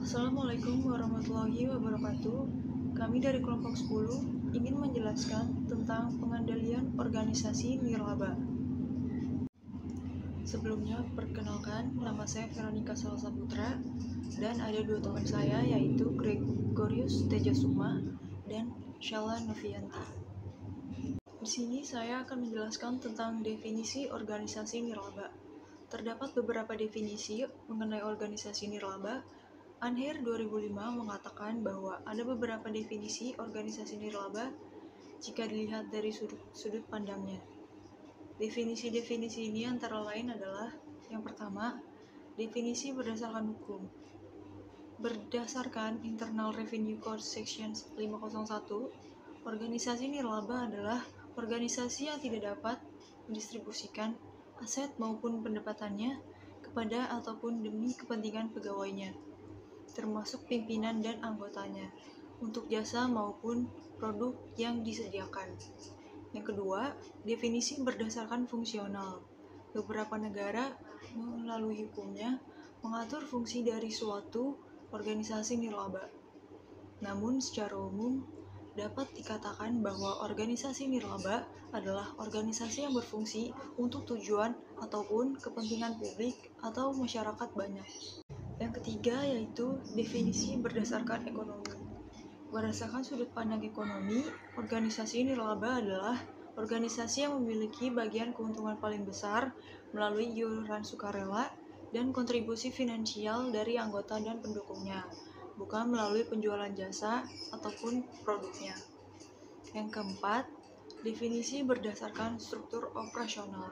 Assalamualaikum warahmatullahi wabarakatuh. Kami dari kelompok 10 ingin menjelaskan tentang pengendalian organisasi nirlaba. Sebelumnya, perkenalkan, nama saya Veronica Salsaputra dan ada dua teman saya yaitu Gregorius Tejasukma dan Shala Novianti. Di sini saya akan menjelaskan tentang definisi organisasi nirlaba. Terdapat beberapa definisi mengenai organisasi nirlaba. Anher 2005 mengatakan bahwa ada beberapa definisi organisasi nirlaba jika dilihat dari sudut pandangnya. Definisi-definisi ini antara lain adalah: yang pertama, definisi berdasarkan hukum. Berdasarkan Internal Revenue Code Section 501, organisasi nirlaba adalah organisasi yang tidak dapat mendistribusikan aset maupun pendapatannya kepada ataupun demi kepentingan pegawainya, termasuk pimpinan dan anggotanya, untuk jasa maupun produk yang disediakan. Yang kedua, definisi berdasarkan fungsional. Beberapa negara melalui hukumnya mengatur fungsi dari suatu organisasi nirlaba. Namun secara umum dapat dikatakan bahwa organisasi nirlaba adalah organisasi yang berfungsi untuk tujuan ataupun kepentingan publik atau masyarakat banyak. Yang ketiga yaitu definisi berdasarkan ekonomi. Berdasarkan sudut pandang ekonomi, organisasi nirlaba adalah organisasi yang memiliki bagian keuntungan paling besar melalui iuran sukarela dan kontribusi finansial dari anggota dan pendukungnya, bukan melalui penjualan jasa ataupun produknya. Yang keempat, definisi berdasarkan struktur operasional.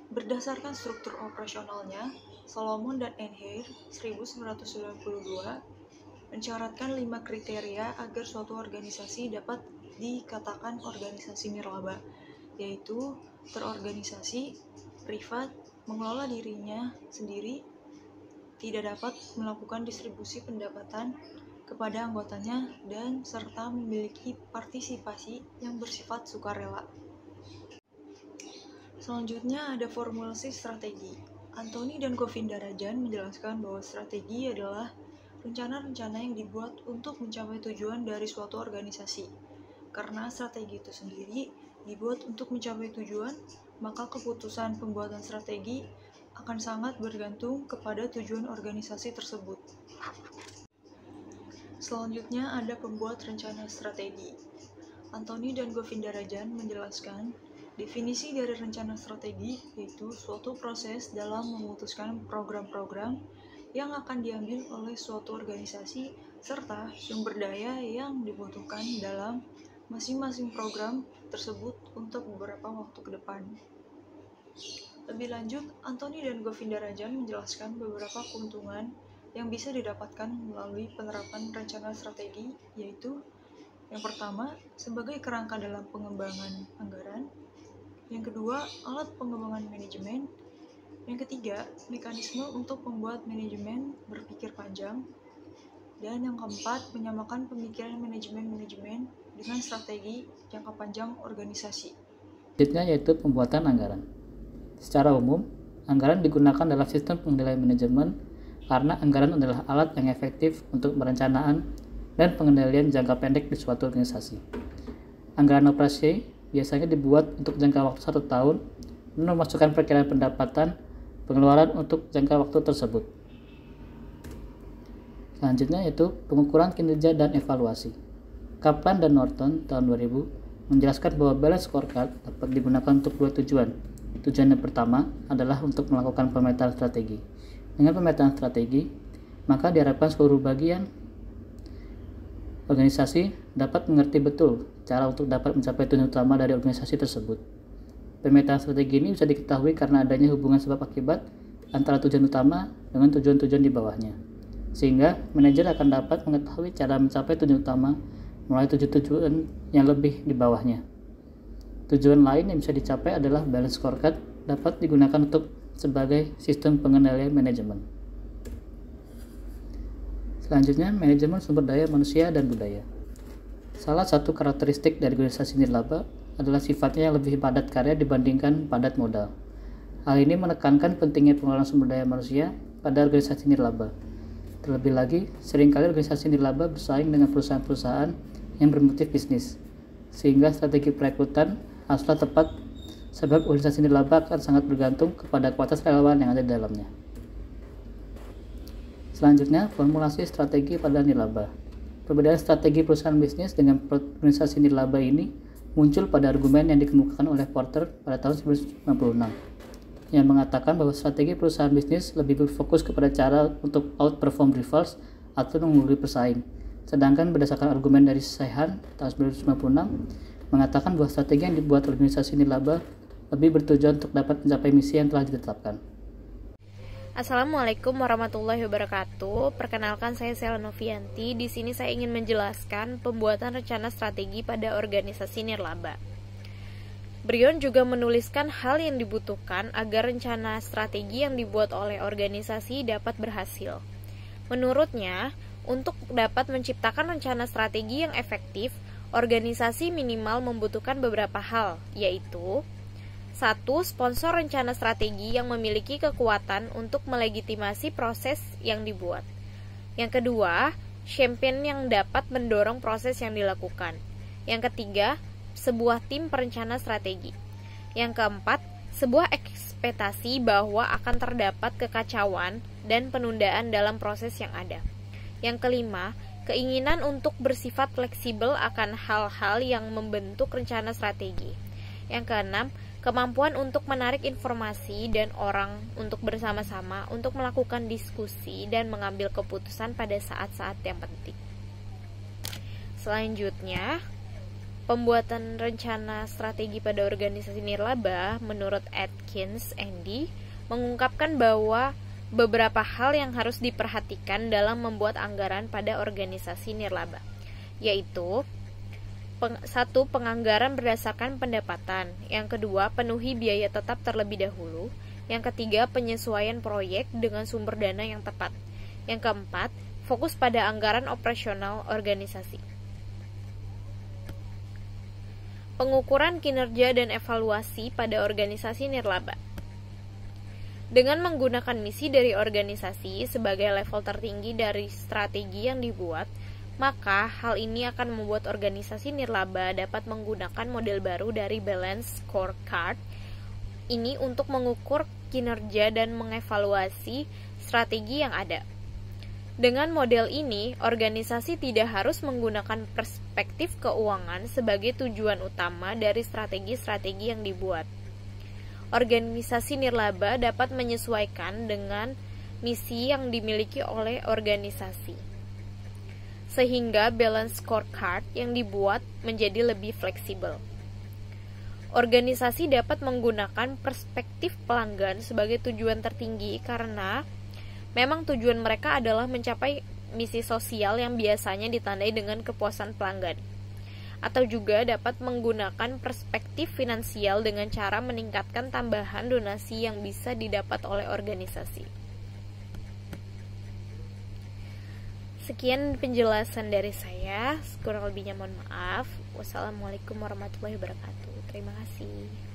Berdasarkan struktur operasionalnya, Solomon dan Anher 1992 mensyaratkan 5 kriteria agar suatu organisasi dapat dikatakan organisasi nirlaba, yaitu terorganisasi, privat, mengelola dirinya sendiri, tidak dapat melakukan distribusi pendapatan kepada anggotanya, dan serta memiliki partisipasi yang bersifat sukarela. Selanjutnya ada formulasi strategi. Anthony dan Govinda Rajan menjelaskan bahwa strategi adalah rencana-rencana yang dibuat untuk mencapai tujuan dari suatu organisasi. Karena strategi itu sendiri dibuat untuk mencapai tujuan, maka keputusan pembuatan strategi akan sangat bergantung kepada tujuan organisasi tersebut. Selanjutnya ada pembuat rencana strategi. Anthony dan Govinda Rajan menjelaskan definisi dari rencana strategi yaitu suatu proses dalam memutuskan program-program yang akan diambil oleh suatu organisasi serta sumber daya yang dibutuhkan dalam masing-masing program tersebut untuk beberapa waktu ke depan. Lebih lanjut, Anthony dan Govinda Rajan menjelaskan beberapa keuntungan yang bisa didapatkan melalui penerapan rencana strategi, yaitu yang pertama, sebagai kerangka dalam pengembangan anggaran. Yang kedua, alat pengembangan manajemen. Yang ketiga, mekanisme untuk membuat manajemen berpikir panjang. Dan yang keempat, menyamakan pemikiran manajemen dengan strategi jangka panjang organisasi. Selanjutnya yaitu pembuatan anggaran. Secara umum, anggaran digunakan dalam sistem pengendalian manajemen karena anggaran adalah alat yang efektif untuk perencanaan dan pengendalian jangka pendek di suatu organisasi. Anggaran operasi biasanya dibuat untuk jangka waktu 1 tahun dan memasukkan perkiraan pendapatan pengeluaran untuk jangka waktu tersebut. Selanjutnya yaitu pengukuran kinerja dan evaluasi. Kaplan dan Norton tahun 2000 menjelaskan bahwa balance scorecard dapat digunakan untuk 2 tujuan. Tujuan yang pertama adalah untuk melakukan pemetaan strategi. Dengan pemetaan strategi, maka diharapkan seluruh bagian organisasi dapat mengerti betul cara untuk dapat mencapai tujuan utama dari organisasi tersebut. Pemetaan strategi ini bisa diketahui karena adanya hubungan sebab akibat antara tujuan utama dengan tujuan-tujuan di bawahnya. Sehingga manajer akan dapat mengetahui cara mencapai tujuan utama melalui tujuan yang lebih di bawahnya. Tujuan lain yang bisa dicapai adalah balance scorecard dapat digunakan untuk sebagai sistem pengendalian manajemen. Selanjutnya, manajemen sumber daya manusia dan budaya. Salah satu karakteristik dari organisasi nirlaba adalah sifatnya yang lebih padat karya dibandingkan padat modal. Hal ini menekankan pentingnya pengelolaan sumber daya manusia pada organisasi nirlaba. Terlebih lagi, seringkali organisasi nirlaba bersaing dengan perusahaan-perusahaan yang bermotif bisnis, sehingga strategi perekrutan haruslah tepat sebab organisasi nirlaba akan sangat bergantung kepada kualitas relawan yang ada di dalamnya. Selanjutnya, formulasi strategi pada nirlaba. Perbedaan strategi perusahaan bisnis dengan organisasi nirlaba ini muncul pada argumen yang dikemukakan oleh Porter pada tahun 1996 yang mengatakan bahwa strategi perusahaan bisnis lebih berfokus kepada cara untuk outperform rivals atau mengungguli pesaing. Sedangkan berdasarkan argumen dari Sheehan tahun 1996 mengatakan bahwa strategi yang dibuat organisasi nirlaba lebih bertujuan untuk dapat mencapai misi yang telah ditetapkan. Assalamualaikum warahmatullahi wabarakatuh. Perkenalkan, saya Sela Novianti. Di sini saya ingin menjelaskan pembuatan rencana strategi pada organisasi nirlaba. Brion juga menuliskan hal yang dibutuhkan agar rencana strategi yang dibuat oleh organisasi dapat berhasil. Menurutnya, untuk dapat menciptakan rencana strategi yang efektif, organisasi minimal membutuhkan beberapa hal, yaitu 1. Sponsor rencana strategi yang memiliki kekuatan untuk melegitimasi proses yang dibuat. Yang kedua, champion yang dapat mendorong proses yang dilakukan. Yang ketiga, sebuah tim perencana strategi. Yang keempat, sebuah ekspektasi bahwa akan terdapat kekacauan dan penundaan dalam proses yang ada. Yang kelima, keinginan untuk bersifat fleksibel akan hal-hal yang membentuk rencana strategi. Yang keenam, kemampuan untuk menarik informasi dan orang untuk bersama-sama untuk melakukan diskusi dan mengambil keputusan pada saat-saat yang penting. Selanjutnya, pembuatan rencana strategi pada organisasi nirlaba menurut Atkins Andy mengungkapkan bahwa beberapa hal yang harus diperhatikan dalam membuat anggaran pada organisasi nirlaba, yaitu 1. Penganggaran berdasarkan pendapatan. Yang kedua, penuhi biaya tetap terlebih dahulu. Yang ketiga, penyesuaian proyek dengan sumber dana yang tepat. Yang keempat, fokus pada anggaran operasional organisasi. Pengukuran kinerja dan evaluasi pada organisasi nirlaba. Dengan menggunakan misi dari organisasi sebagai level tertinggi dari strategi yang dibuat, maka hal ini akan membuat organisasi nirlaba dapat menggunakan model baru dari Balance Scorecard ini untuk mengukur kinerja dan mengevaluasi strategi yang ada. Dengan model ini, organisasi tidak harus menggunakan perspektif keuangan sebagai tujuan utama dari strategi-strategi yang dibuat. Organisasi nirlaba dapat menyesuaikan dengan misi yang dimiliki oleh organisasi, sehingga balance scorecard yang dibuat menjadi lebih fleksibel. Organisasi dapat menggunakan perspektif pelanggan sebagai tujuan tertinggi karena memang tujuan mereka adalah mencapai misi sosial yang biasanya ditandai dengan kepuasan pelanggan. Atau juga dapat menggunakan perspektif finansial dengan cara meningkatkan tambahan donasi yang bisa didapat oleh organisasi. Sekian penjelasan dari saya, kurang lebihnya mohon maaf. Wassalamualaikum warahmatullahi wabarakatuh. Terima kasih.